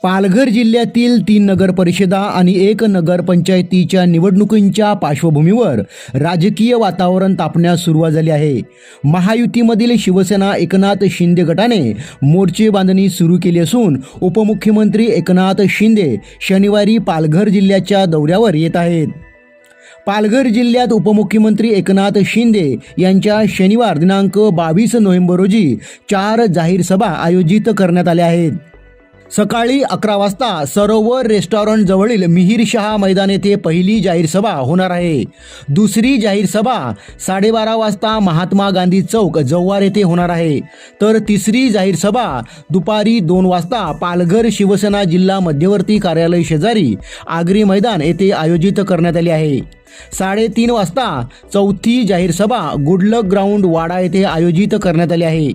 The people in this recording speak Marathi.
पालघर जिल्ह्यातील 3 नगर परिषदा आणि 1 नगरपंचायतीच्या निवडणुकींच्या पार्श्वभूमीवर राजकीय वातावरण तापण्यास सुरुवात झाली आहे। महायुतीमधील शिवसेना एकनाथ शिंदे गटाने मोर्चे बांधणी सुरू केली असून उपमुख्यमंत्री एकनाथ शिंदे शनिवारी पालघर जिल्ह्याच्या दौऱ्यावर येत आहेत। पालघर जिल्ह्यात उपमुख्यमंत्री एकनाथ शिंदे यांच्या शनिवार दिनांक 22 नोव्हेंबर रोजी 4 जाहीर सभा आयोजित करण्यात आल्या आहेत। सकाळी 11 वाजता सरोवर रेस्टॉरंट जवळील मिहीर शाह मैदान येथे पहिली जाहीर सभा होणार आहे। दुसरी जाहीर सभा 12:30 वाजता महात्मा गांधी चौक जव्हार येथे होणार आहे, तर तिसरी जाहीर सभा दुपारी 2 वाजता पालघर शिवसेना जिल्हा मध्यवर्ती कार्यालय शेजारी आगरी मैदान येथे आयोजित करण्यात आली आहे। 3:30 वाजता चौथी जाहीर सभा गुडलक ग्राउंड वाडा येथे आयोजित करण्यात आली आहे।